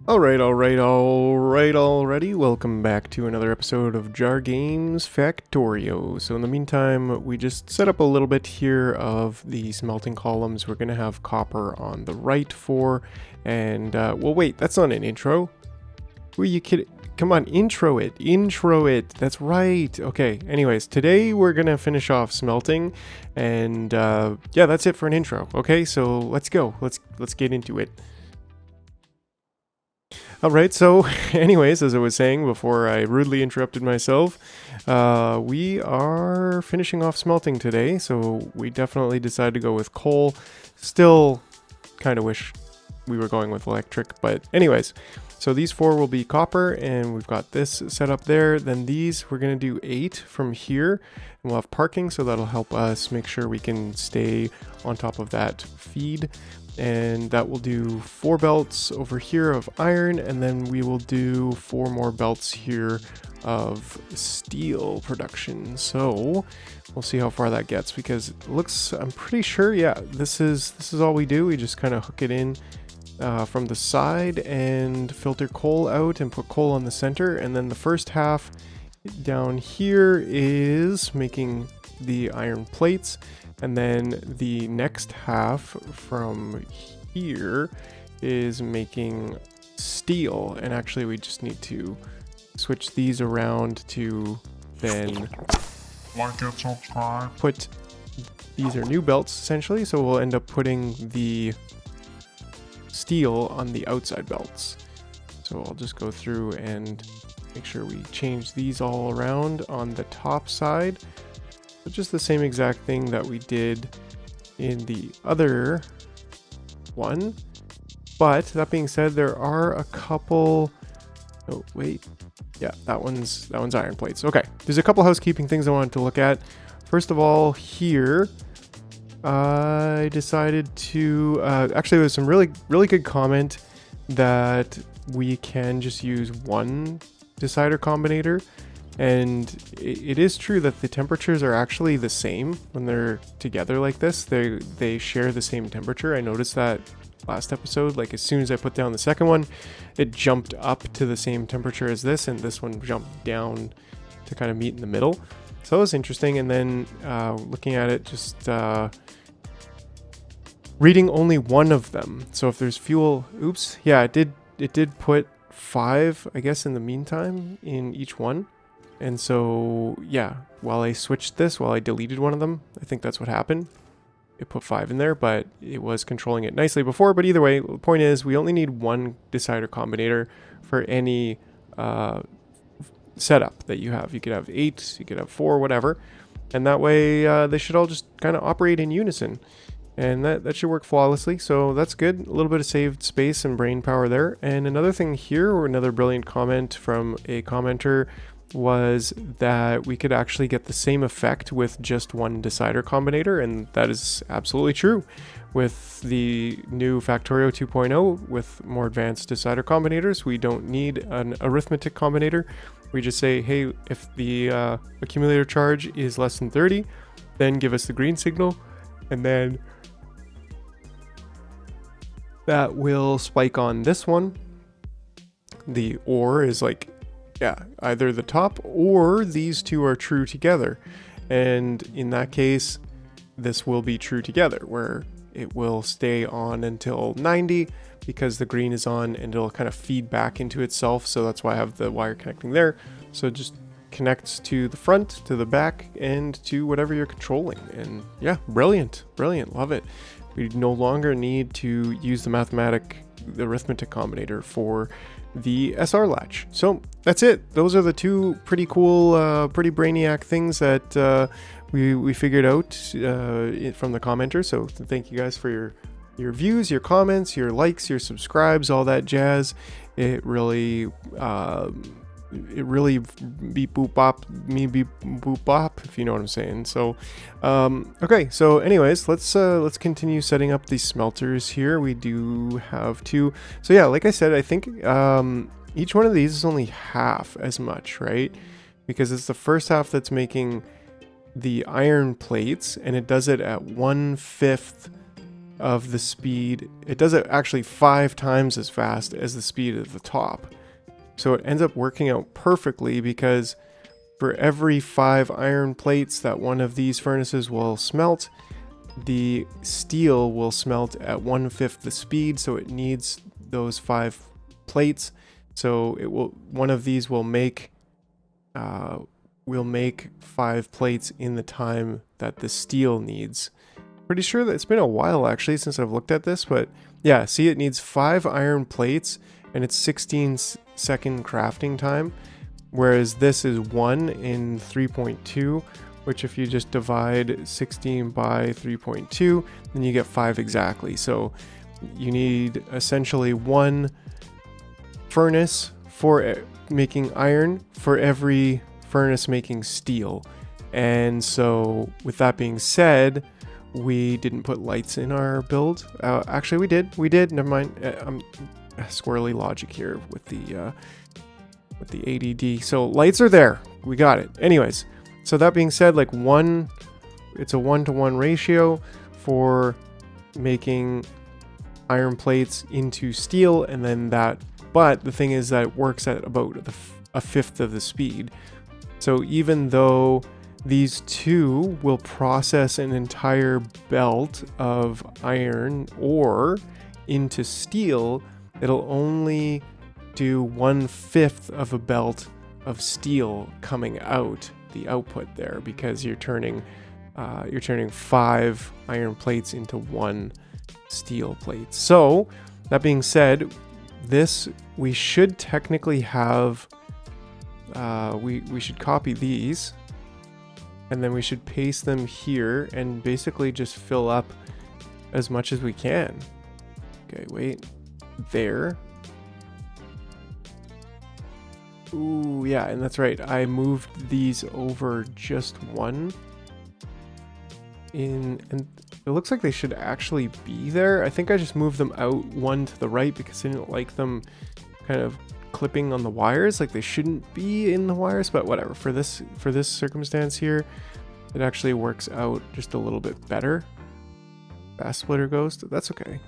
Alrighty. Welcome back to another episode of Jar Games Factorio. So in the meantime, we just set up a little bit here of the smelting columns. We're going to have copper on the right for, and, well, wait, that's not an intro. Who are you kidding? Come on, intro it. That's right. Okay, anyways, today we're going to finish off smelting, and, yeah, that's it for an intro. Okay, so let's go. Let's get into it. Alright, so anyways, as I was saying before I rudely interrupted myself, we are finishing off smelting today, so we definitely decided to go with coal. Still kind of wish we were going with electric, but anyways, so these 4 will be copper, and we've got this set up there. Then these, we're going to do 8 from here, and we'll have parking, so that'll help us make sure we can stay on top of that feed. And that will do 4 belts over here of iron, and then we will do 4 more belts here of steel production. So we'll see how far that gets, because it looks, I'm pretty sure, yeah, this is all we do. We just kind of hook it in from the side and filter coal out and put coal on the center, and then the first half down here is making the iron plates. And then the next half from here is making steel. And actually we just need to switch these around to then Like and subscribe. put, these are new belts essentially. So we'll end up putting the steel on the outside belts. So I'll just go through and make sure we change these all around on the top side. Just the same exact thing that we did in the other one. But that being said, there are a couple, oh wait, yeah, that one's iron plates. Okay, there's a couple housekeeping things I wanted to look at. First of all, here I decided to actually there's some really good comment that we can just use one decider combinator. And it is true that the temperatures are actually the same when they're together like this. They share the same temperature. I noticed that last episode. Like as soon as I put down the second one, it jumped up to the same temperature as this, and this one jumped down to kind of meet in the middle. So that was interesting. And then looking at it, just reading only one of them. So if there's fuel, oops, yeah, it did put 5, I guess, in the meantime in each one. And so, yeah, while I deleted one of them, I think that's what happened. It put 5 in there, but it was controlling it nicely before. But either way, the point is we only need one decider combinator for any setup that you have. You could have 8, you could have 4, whatever. And that way they should all just kind of operate in unison. And that should work flawlessly, so that's good. A little bit of saved space and brain power there. And another thing here, or another brilliant comment from a commenter, was that we could actually get the same effect with just one decider combinator, and that is absolutely true. With the new Factorio 2.0 with more advanced decider combinators, we don't need an arithmetic combinator. We just say, hey, if the accumulator charge is less than 30, then give us the green signal, and then that will spike on this one. The OR is like, yeah, either the top or these two are true together. And in that case, this will be true together, where it will stay on until 90 because the green is on, and it'll kind of feed back into itself. So that's why I have the wire connecting there. So it just connects to the front, to the back, and to whatever you're controlling. And yeah, brilliant, love it. We no longer need to use the arithmetic combinator for the SR latch. So that's it. Those are the 2 pretty cool, pretty brainiac things that we figured out from the commenters. So thank you guys for your views, your comments, your likes, your subscribes, all that jazz. It really beep boop bop me beep boop bop, if you know what I'm saying. So okay, so anyways, let's continue setting up these smelters here. We do have 2. So yeah, like I said, I think each one of these is only half as much, right? Because it's the first half that's making the iron plates, and it does it at 1/5 of the speed. It does it actually 5 times as fast as the speed of the top. So it ends up working out perfectly because for every 5 iron plates that one of these furnaces will smelt, the steel will smelt at 1/5 the speed, so it needs those 5 plates. So it will, one of these will make 5 plates in the time that the steel needs. Pretty sure that it's been a while actually since I've looked at this, but yeah, see, it needs 5 iron plates and it's 16-second crafting time, whereas this is 1 in 3.2, which if you just divide 16 by 3.2, then you get 5 exactly. So you need essentially 1 furnace for making iron for every furnace making steel. And so with that being said, we didn't put lights in our build. Actually, we did. Never mind. I'm squirrely logic here with the ADD. So lights are there. We got it. Anyways, so that being said, like it's a 1-to-1 ratio for making iron plates into steel, and then that. But the thing is that it works at about a fifth of the speed. So even though these two will process an entire belt of iron ore into steel, it'll only do 1/5 of a belt of steel coming out the output there, because you're turning 5 iron plates into 1 steel plate. So that being said, this we should technically have we should copy these, and then we should paste them here and basically just fill up as much as we can. Okay, wait. There. Ooh, yeah, and that's right. I moved these over just one. And it looks like they should actually be there. I think I just moved them out one to the right because I didn't like them kind of clipping on the wires. Like, they shouldn't be in the wires, but whatever. For this circumstance here, it actually works out just a little bit better. Fast splitter ghost, that's okay.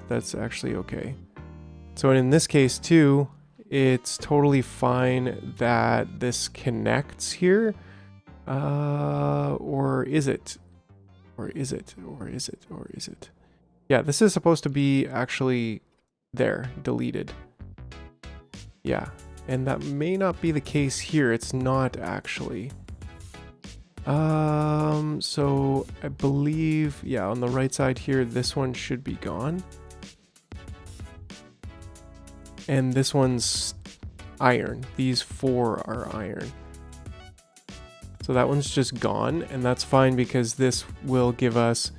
That's actually okay. So in this case too, it's totally fine that this connects here. Or is it? Or is it? Or is it? Or is it? Yeah, this is supposed to be actually there, deleted. Yeah, and that may not be the case here. It's not actually. So I believe, yeah, on the right side here, this one should be gone. And this one's iron. These 4 are iron. So that one's just gone, and that's fine because this will give us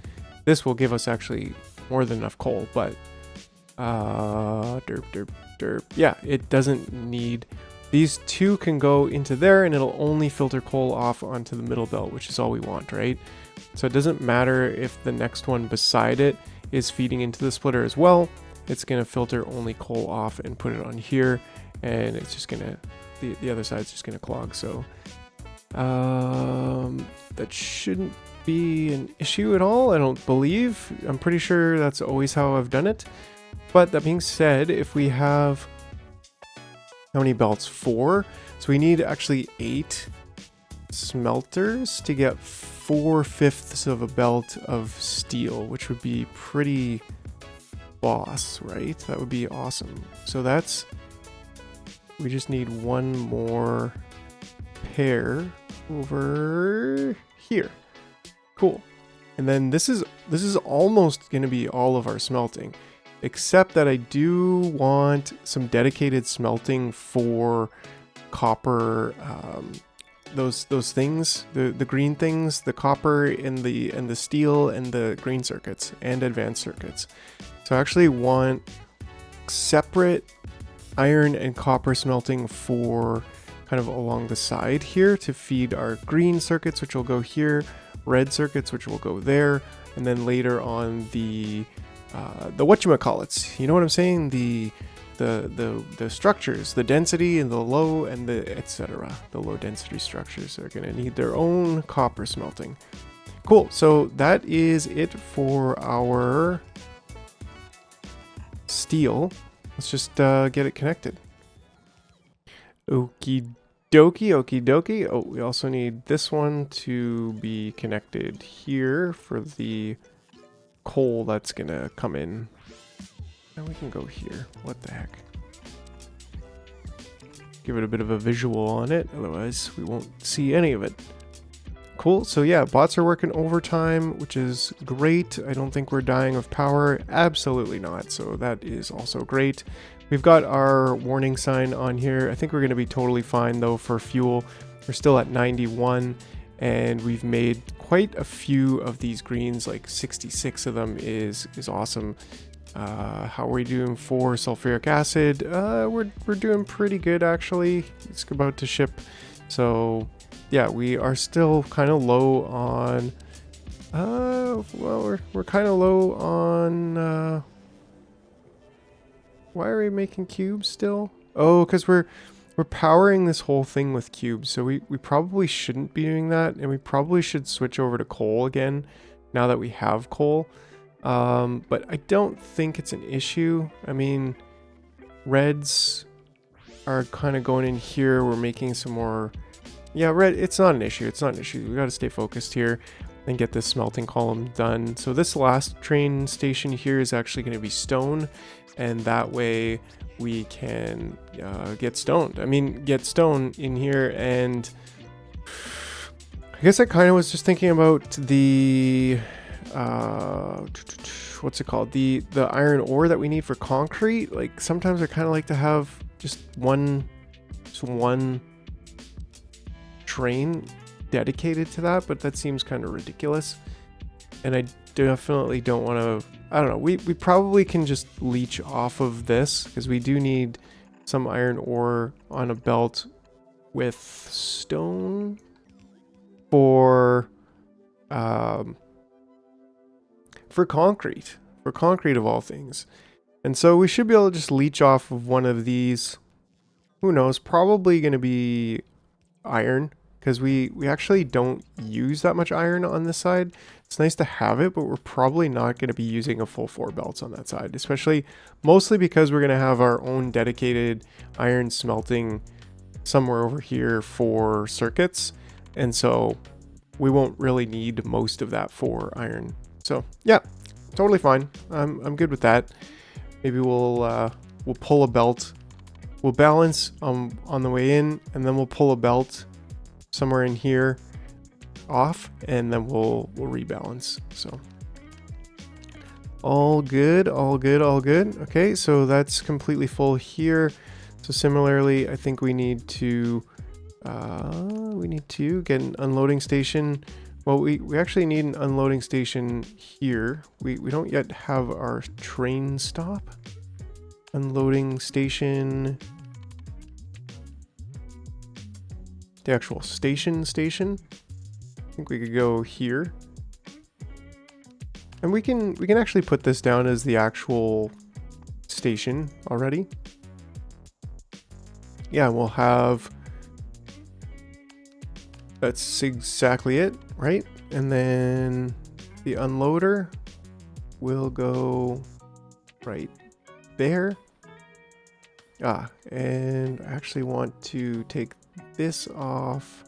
actually more than enough coal, but derp. Yeah, it doesn't need, these 2 can go into there and it'll only filter coal off onto the middle belt, which is all we want, right? So it doesn't matter if the next one beside it is feeding into the splitter as well. It's gonna filter only coal off and put it on here, and it's just gonna, the other side's just gonna clog. So that shouldn't be an issue at all, I don't believe. I'm pretty sure that's always how I've done it. But that being said, if we have, how many belts? 4. So we need actually 8 smelters to get 4/5 of a belt of steel, which would be pretty boss, right? That would be awesome. So that's, we just need one more pair over here. Cool. And then this is almost going to be all of our smelting, except that I do want some dedicated smelting for copper, those things, the green things, the copper and the steel and the green circuits and advanced circuits. So I actually want separate iron and copper smelting for kind of along the side here to feed our green circuits, which will go here, red circuits, which will go there, and then later on the whatchamacallits, you know what I'm saying? The structures, the density and the low and the etc. The low density structures are going to need their own copper smelting. Cool. So that is it for our steel. Let's just get it connected. Okie dokie, okie dokie. Oh, we also need this one to be connected here for the coal that's gonna come in. And we can go here. What the heck? Give it a bit of a visual on it, otherwise we won't see any of it. Cool, so yeah, bots are working overtime, which is great. I don't think we're dying of power. Absolutely not, so that is also great. We've got our warning sign on here. I think we're gonna be totally fine though for fuel. We're still at 91, and we've made quite a few of these greens, like 66 of them is awesome. How are we doing for sulfuric acid? We're doing pretty good actually. It's about to ship, so yeah, we are still kind of low on. Well, we're kind of low on. Why are we making cubes still? Oh, because we're powering this whole thing with cubes, so we probably shouldn't be doing that, and we probably should switch over to coal again now that we have coal. But I don't think it's an issue. I mean, reds are kind of going in here. We're making some more. Yeah, red, it's not an issue. It's not an issue. We got to stay focused here and get this smelting column done. So this last train station here is actually going to be stone, and that way we can get stoned. I mean, get stone in here. And I guess I kind of was just thinking about the what's it called, the iron ore that we need for concrete. Like sometimes I kind of like to have just one train dedicated to that, but that seems kind of ridiculous, and I definitely don't want to. I don't know, we probably can just leech off of this because we do need some iron ore on a belt with stone for concrete of all things. And so we should be able to just leech off of one of these. Who knows, probably going to be iron, because we actually don't use that much iron on this side. It's nice to have it, but we're probably not going to be using a full 4 belts on that side, especially mostly because we're going to have our own dedicated iron smelting somewhere over here for circuits, and so we won't really need most of that for iron. So yeah, totally fine. I'm good with that. Maybe we'll pull a belt. We'll balance on the way in, and then we'll pull a belt somewhere in here off, and then we'll rebalance. So all good, all good, all good. Okay, so that's completely full here. So similarly, I think we need to get an unloading station. Well, we actually need an unloading station here. We don't yet have our train stop. Unloading station. The actual station. I think we could go here. And we can actually put this down as the actual station already. Yeah, we'll have, that's exactly it, right? And then the unloader will go right there. And I actually want to take this off,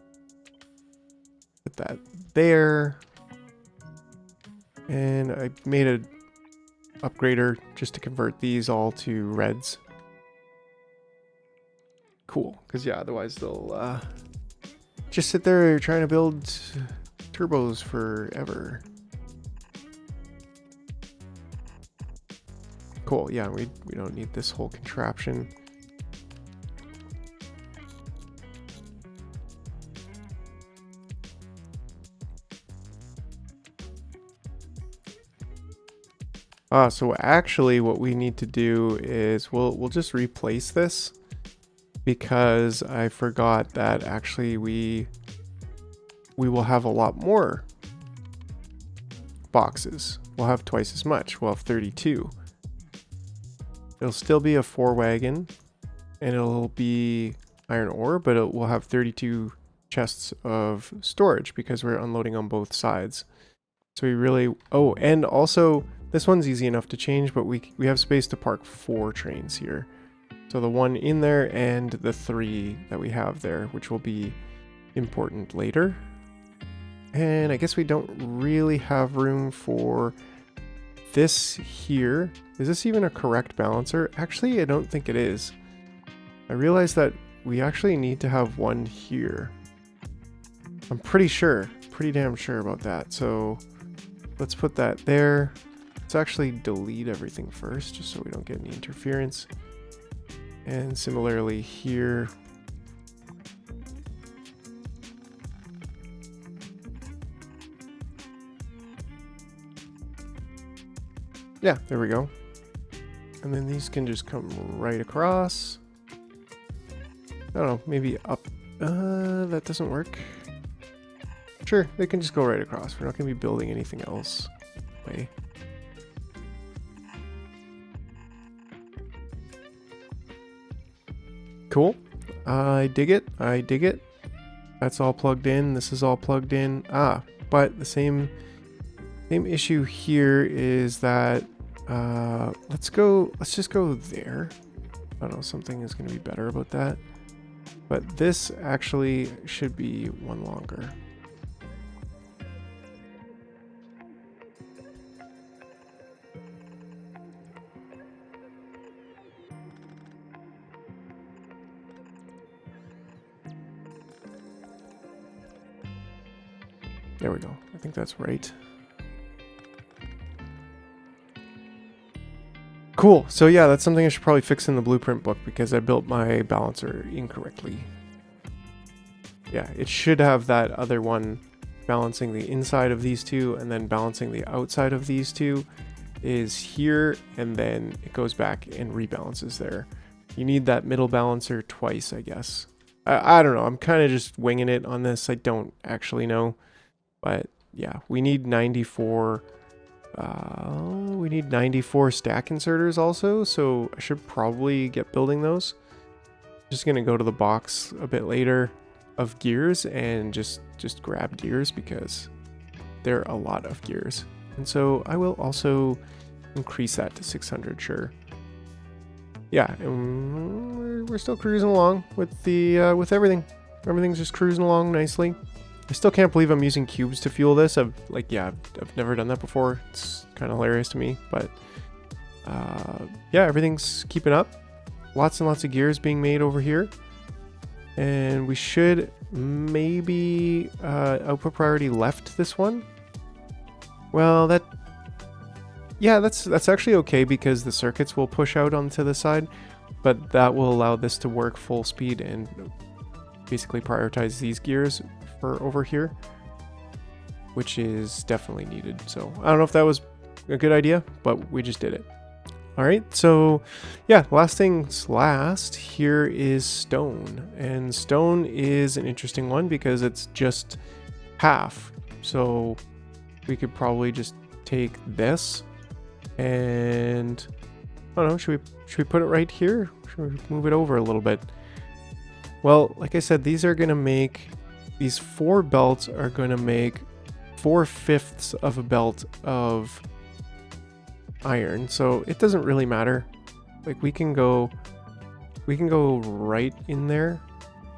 put that there, and I made a upgrader just to convert these all to reds. Cool, because yeah, otherwise they'll just sit there trying to build turbos forever. Cool, yeah, we don't need this whole contraption. So actually what we need to do is we'll just replace this, because I forgot that actually we will have a lot more boxes. We'll have twice as much. We'll have 32. It'll still be a 4 wagon, and it'll be iron ore, but we'll have 32 chests of storage because we're unloading on both sides. So we really, oh, and also this one's easy enough to change, but we have space to park 4 trains here. So the one in there and the 3 that we have there, which will be important later. And I guess we don't really have room for this here. Is this even a correct balancer? Actually, I don't think it is. I realized that we actually need to have one here. I'm pretty damn sure about that. So let's put that there. Let's actually delete everything first, just so we don't get any interference. And similarly here. Yeah, there we go. And then these can just come right across. I don't know, maybe up. That doesn't work. Sure, they can just go right across. We're not going to be building anything else. Way. Cool. I dig it. I dig it. That's all plugged in. This is all plugged in. But the same issue here is that let's just go there. I don't know, something is going to be better about that. But this actually should be one longer. There we go. I think that's right. Cool. So yeah, that's something I should probably fix in the blueprint book because I built my balancer incorrectly. Yeah, it should have that other one balancing the inside of these two and then balancing the outside of these two is here, and then it goes back and rebalances there. You need that middle balancer twice, I guess. I don't know. I'm kind of just winging it on this. I don't actually know. But yeah, we need 94. We need 94 stack inserters also, so I should probably get building those. Just gonna go to the box a bit later of gears and just grab gears because there are a lot of gears. And so I will also increase that to 600, sure. Yeah, and we're still cruising along with the with everything. Everything's just cruising along nicely. I still can't believe I'm using cubes to fuel this. I've never done that before. It's kind of hilarious to me, but yeah, everything's keeping up. Lots and lots of gears being made over here. And we should maybe output priority left this one. Well, that's actually okay because the circuits will push out onto the side, but that will allow this to work full speed and basically prioritize these gears for over here, which is definitely needed. So I don't know if that was a good idea, but we just did it. All right, so yeah, last things last, here is stone. And stone is an interesting one because it's just half. So we could probably just take this and, I don't know, should we put it right here? Should we move it over a little bit? Well, like I said, these 4 belts are going to make 4/5 of a belt of iron, so it doesn't really matter. Like we can go right in there.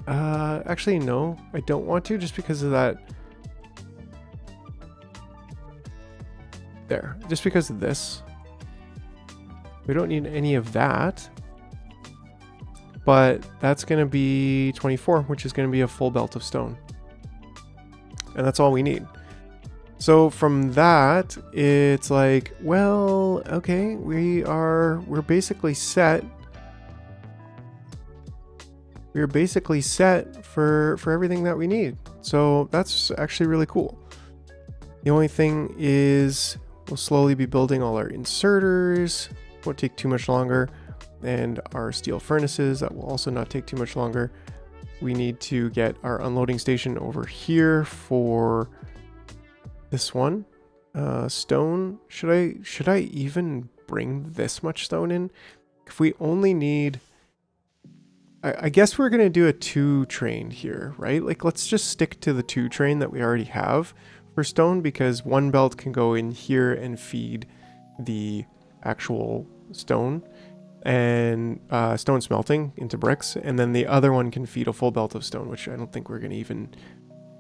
Actually no, I don't want to, just because of that. There, just because of this. We don't need any of that. But that's going to be 24, which is going to be a full belt of stone. And that's all we need. So from that, it's like, well, okay, we're basically set. We're basically set for everything that we need. So that's actually really cool. The only thing is we'll slowly be building all our inserters. Won't take too much longer. And our steel furnaces, that will also not take too much longer. We need to get our unloading station over here for this one. Stone, should I even bring this much stone in? If we only need, I guess we're going to do a 2 train here, right? Like, let's just stick to the 2 train that we already have for stone, because one belt can go in here and feed the actual stone and stone smelting into bricks, and then the other one can feed a full belt of stone, which I don't think we're going to even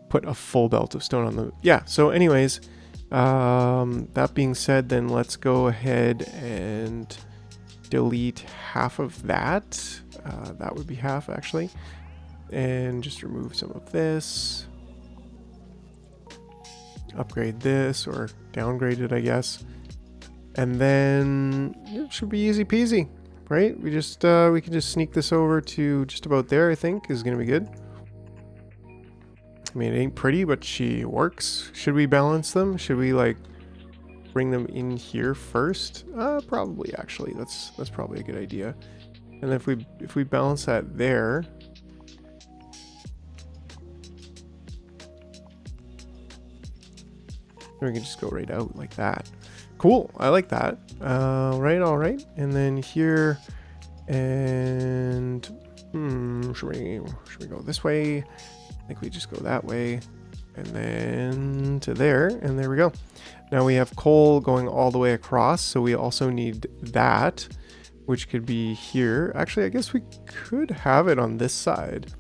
put a full belt of stone on the... Yeah, so anyways, that being said, then let's go ahead and delete half of that. That would be half, actually. And just remove some of this. Upgrade this, or downgrade it, I guess. And then it should be easy peasy, right? We can just sneak this over to just about there, I think, is going to be good. I mean, it ain't pretty, but she works. Should we balance them? Should we, like, bring them in here first? Probably, actually. That's probably a good idea. And if we balance that there, we can just go right out like that. Cool, I like that. All right. And then here, and should we go this way? I think we just go that way, and then to there, and there we go. Now we have coal going all the way across, so we also need that, which could be here. Actually, I guess we could have it on this side.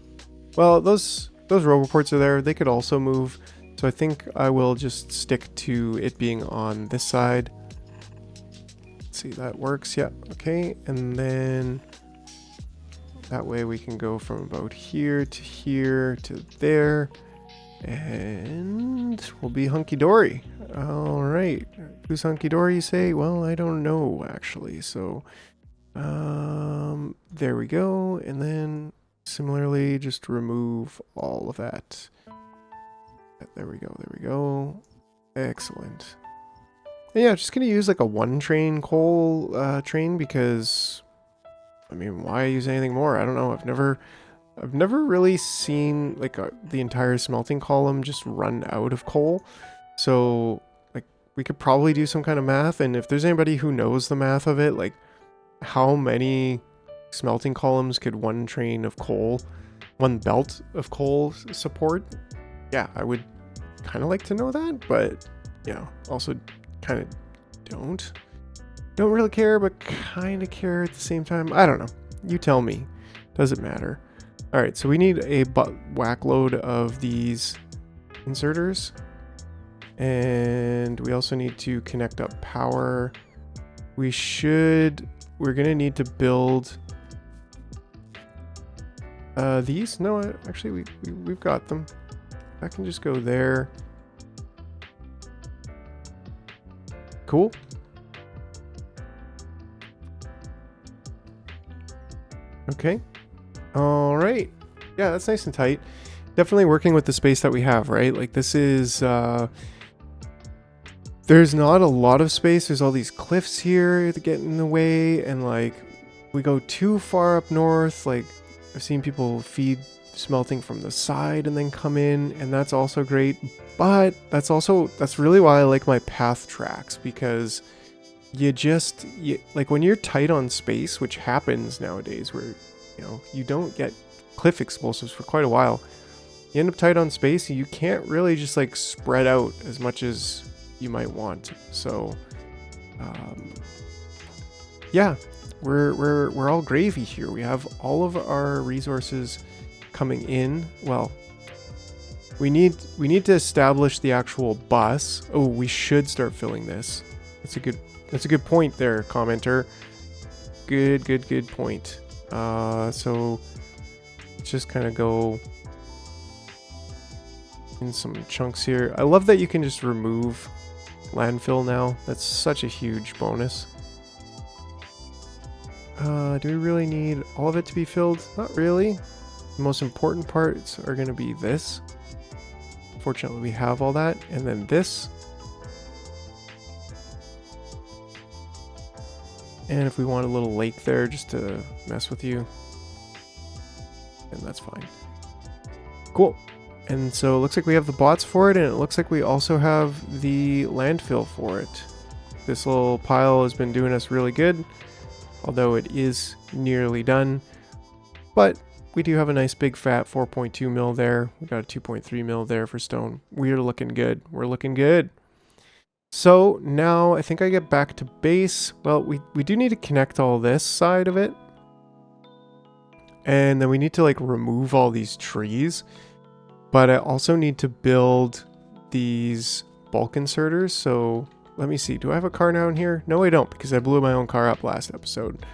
Well, those roboports are there. They could also move. So I think I will just stick to it being on this side. Let's see, that works. Yeah, okay. And then that way we can go from about here to there. And we'll be hunky-dory. All right. Who's hunky-dory, you say? Well, I don't know, actually. So there we go. And then similarly, just remove all of that. There we go. Excellent. And yeah, just gonna use like a 1 train coal train, because I mean, why use anything more? I don't know. I've never really seen like the entire smelting column just run out of coal. So like we could probably do some kind of math, and if there's anybody who knows the math of it, like how many smelting columns could 1 train of coal, 1 belt of coal support? Yeah, I would kind of like to know that, but you know, also kind of don't really care, but kind of care at the same time. I don't know. You tell me. Doesn't matter. All right, so we need a whack load of these inserters, and we also need to connect up power. We're gonna need to build these. No, actually we've got them. I can just go there. Cool. Okay. All right. Yeah, that's nice and tight. Definitely working with the space that we have, right? Like this is, there's not a lot of space. There's all these cliffs here that get in the way. And like, we go too far up north. Like I've seen people feed smelting from the side and then come in, and that's also great. But that's really why I like my path tracks, because like when you're tight on space, which happens nowadays, where you know you don't get cliff explosives for quite a while, you end up tight on space and you can't really just like spread out as much as you might want. So yeah, we're all gravy here. We have all of our resources coming in. Well, we need to establish the actual bus. Oh, we should start filling this. That's a good point there, commenter. Good point. So let's just kind of go in some chunks here. I love that you can just remove landfill now. That's such a huge bonus. Do we really need all of it to be filled? Not really. The most important parts are going to be this. Fortunately, we have all that. And then this. And if we want a little lake there just to mess with you, then that's fine. Cool. And so it looks like we have the bots for it, and it looks like we also have the landfill for it. This little pile has been doing us really good, although it is nearly done. But we do have a nice big fat 4.2 mil there. We got a 2.3 mil there for stone. We're looking good. We're looking good. So now I think I get back to base. Well, we do need to connect all this side of it. And then we need to like remove all these trees. But I also need to build these bulk inserters. So let me see. Do I have a car now in here? No, I don't, because I blew my own car up last episode.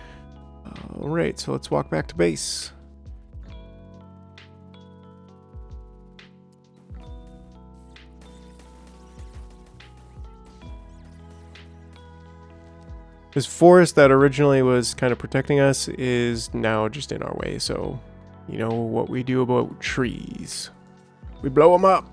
All right, so let's walk back to base. This forest that originally was kind of protecting us is now just in our way. So, you know what we do about trees. We blow them up.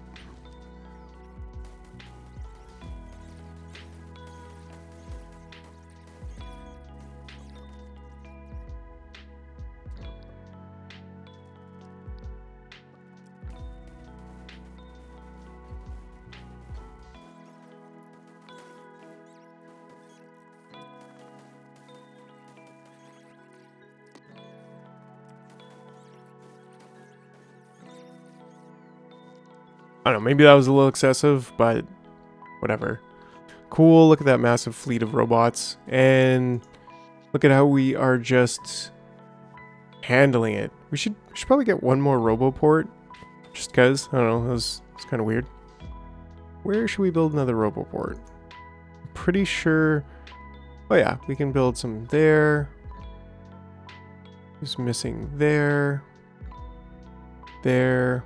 I don't know, maybe that was a little excessive, but whatever. Cool, look at that massive fleet of robots. And look at how we are just handling it. We should probably get one more roboport. Just because, I don't know, it's kind of weird. Where should we build another roboport? I'm pretty sure... Oh yeah, we can build some there. Who's missing there? There.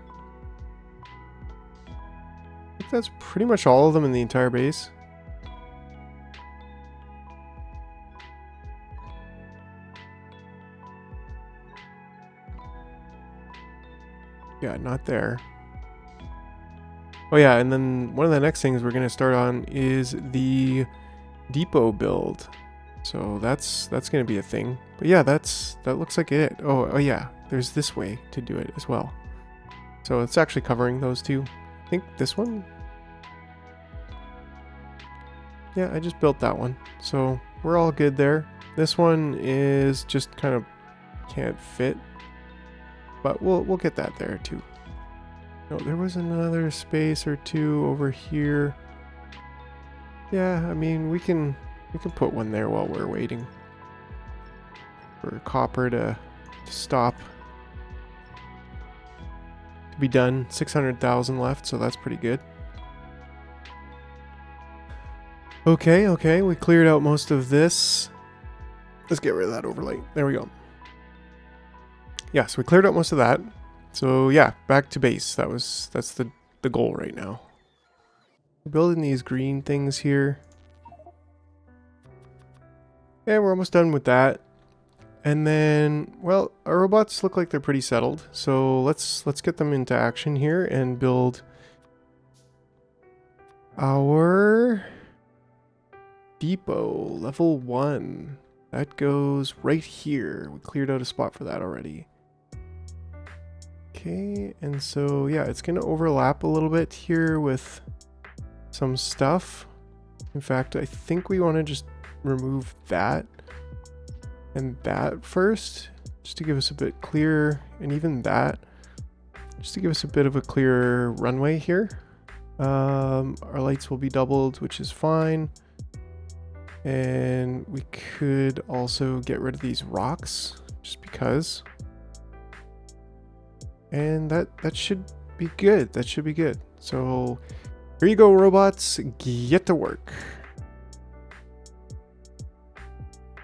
I think that's pretty much all of them in the entire base. Yeah, not there. Oh yeah, and then one of the next things we're going to start on is the depot build. So that's going to be a thing. But yeah, that looks like it. Oh yeah, there's this way to do it as well. So it's actually covering those two. I think this one. Yeah, I just built that one. So we're all good there. This one is just kind of can't fit. But we'll get that there too. No, there was another space or two over here. Yeah, I mean we can put one there while we're waiting for copper to stop. To be done. 600,000 left, so that's pretty good. Okay, we cleared out most of this. Let's get rid of that overlay. There we go. Yeah, so we cleared out most of that. So yeah, back to base. That's the goal right now. We're building these green things here. Yeah, we're almost done with that. And then, well, our robots look like they're pretty settled. So let's get them into action here and build our depot level 1. That goes right here. We cleared out a spot for that already. Okay, and so yeah, it's going to overlap a little bit here with some stuff. In fact, I think we want to just remove that and that first, just to give us a bit clearer, and even that, just to give us a bit of a clearer runway here. Our lights will be doubled, which is fine. And we could also get rid of these rocks, just because. And that should be good. That should be good. So here you go, robots. Get to work.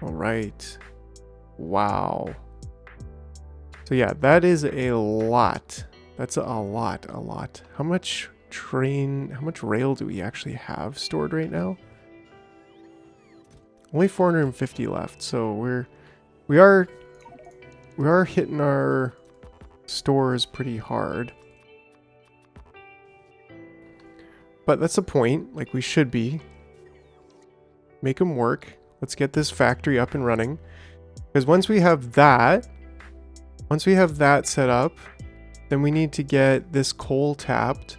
All right. Wow. So yeah, that is a lot. That's a lot. How much rail do we actually have stored right now? Only 450 left. So we are hitting our stores pretty hard. But that's the point. Like, we should be. Make them work. Let's get this factory up and running. Because once we have that set up, then we need to get this coal tapped.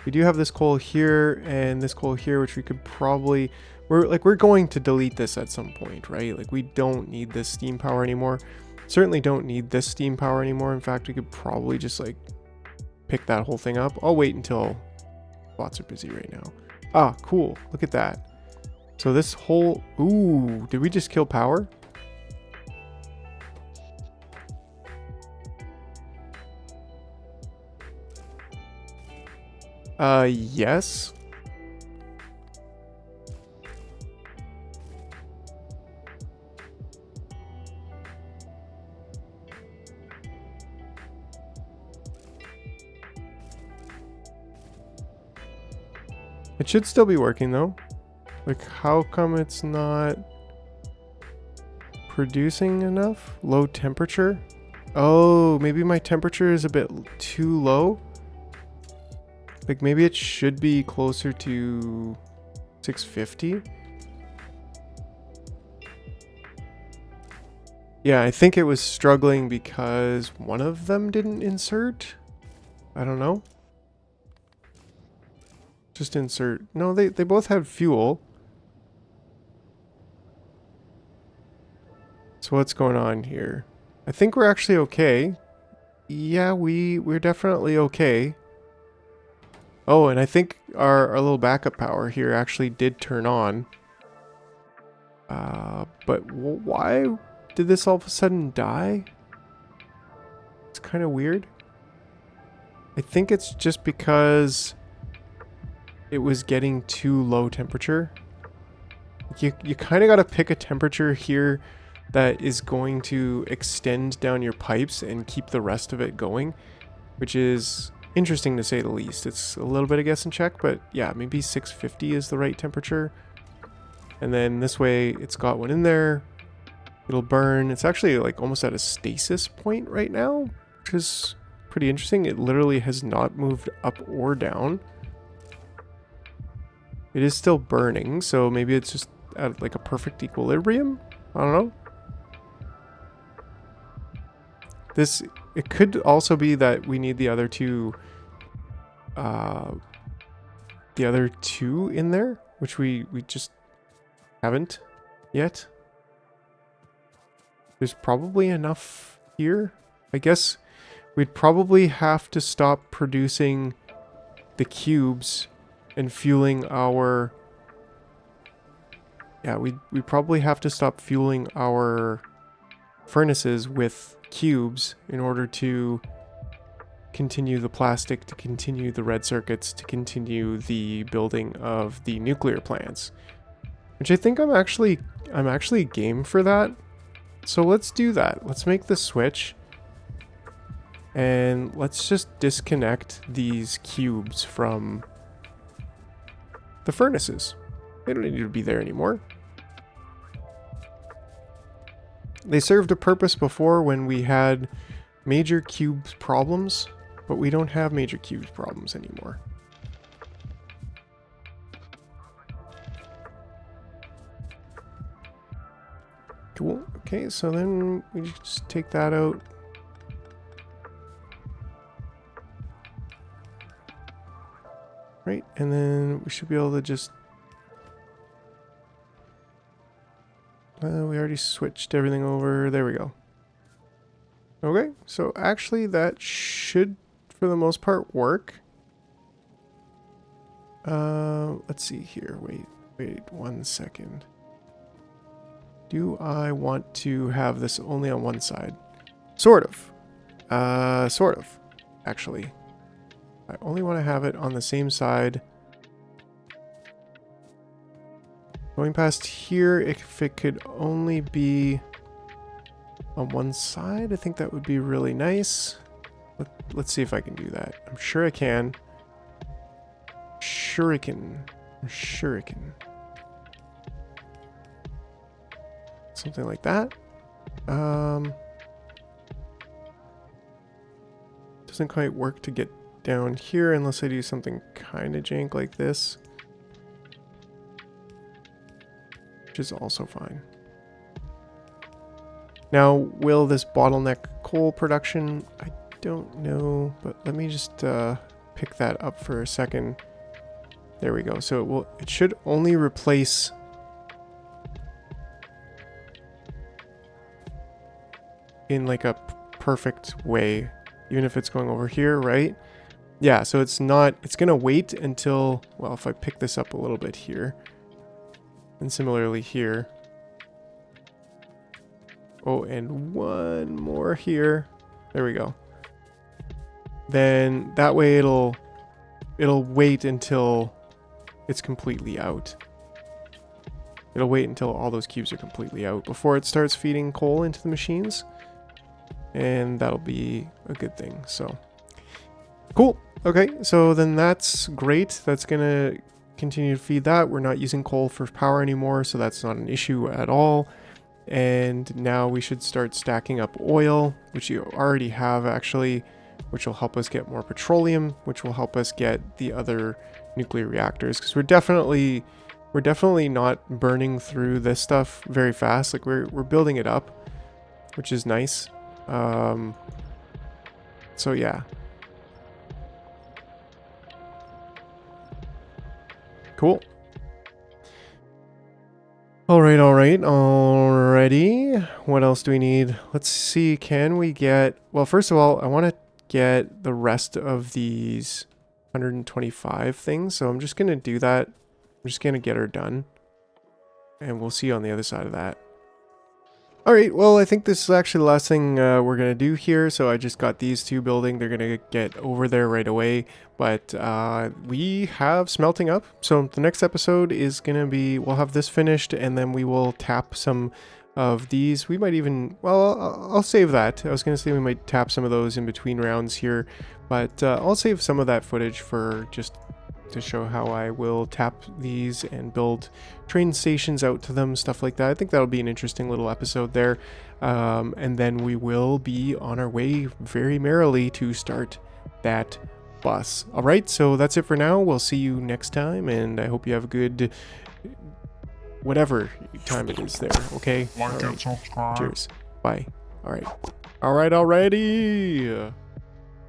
We do have this coal here and this coal here, which we could probably... We're going to delete this at some point, right? Like, we don't need this steam power anymore. Certainly don't need this steam power anymore. In fact, we could probably just like pick that whole thing up. I'll wait until spots are busy right now. Ah, cool. Look at that. So this whole... Ooh, did we just kill power? Yes. It should still be working though. Like, how come it's not producing enough? Low temperature? Oh, maybe my temperature is a bit too low. Like, maybe it should be closer to 650. Yeah, I think it was struggling because one of them didn't insert. I don't know. Just insert. No, they both had fuel. So what's going on here? I think we're actually okay. Yeah, we're definitely okay. Oh, and I think our little backup power here actually did turn on. But why did this all of a sudden die? It's kind of weird. I think it's just because it was getting too low temperature. You kind of got to pick a temperature here that is going to extend down your pipes and keep the rest of it going, which is interesting to say the least. It's a little bit of guess and check, but yeah, maybe 650 is the right temperature. And then this way it's got one in there. It'll burn. It's actually like almost at a stasis point right now, which is pretty interesting. It literally has not moved up or down. It is still burning, so maybe it's just at like a perfect equilibrium. I don't know. It could also be that we need the other two in there, which we just haven't yet. There's probably enough here. I guess we'd probably have to stop producing the cubes and fueling our... Yeah, we probably have to stop fueling our furnaces with cubes in order to continue the plastic, to continue the red circuits, to continue the building of the nuclear plants. Which I think I'm actually game for that. So let's do that. Let's make the switch. And let's just disconnect these cubes from the furnaces. They don't need to be there anymore. They served a purpose before when we had major cubes problems, but we don't have major cubes problems anymore. Cool. Okay, so then we just take that out. Right, and then we should be able to just... we already switched everything over. There we go. Okay, so actually that should, for the most part, work. Let's see here. Wait 1 second. Do I want to have this only on one side? Sort of. Sort of, actually. I only want to have it on the same side. Going past here, if it could only be on one side, I think that would be really nice. Let's see if I can do that. I'm sure I can. Shuriken. Something like that. Doesn't quite work to get down here unless I do something kind of jank like this. Which is also fine. Now, will this bottleneck coal production? I don't know, but let me just pick that up for a second. There we go. So it should only replace in like a perfect way, even if it's going over here, right? Yeah, so it's gonna wait until, well, if I pick this up a little bit here, and similarly here. Oh, and one more here. There we go. Then that way it'll wait until it's completely out. It'll wait until all those cubes are completely out before it starts feeding coal into the machines. And that'll be a good thing, so. Cool. Okay, so then that's great. That's gonna continue to feed that. We're not using coal for power anymore, so that's not an issue at all. And now we should start stacking up oil, which you already have actually, which will help us get more petroleum, which will help us get the other nuclear reactors, because we're definitely not burning through this stuff very fast. Like we're building it up, which is nice. So yeah. Cool. Alrighty. What else do we need? Let's see, can we get... Well, first of all, I want to get the rest of these 125 things, so I'm just going to do that. I'm just going to get her done. And we'll see you on the other side of that. Alright, well, I think this is actually the last thing we're going to do here. So I just got these two building. They're going to get over there right away. But we have smelting up. So the next episode is going to be, we'll have this finished, and then we will tap some of these. We might even, well, I'll save that. I was going to say we might tap some of those in between rounds here. But I'll save some of that footage for just to show how I will tap these and build train stations out to them, stuff like that. I think that'll be an interesting little episode there. And then we will be on our way very merrily to start that bus. All right, so that's it for now. We'll see you next time, and I hope you have a good whatever time it is there, okay? Like and subscribe. Cheers. Bye. All right. Alrighty.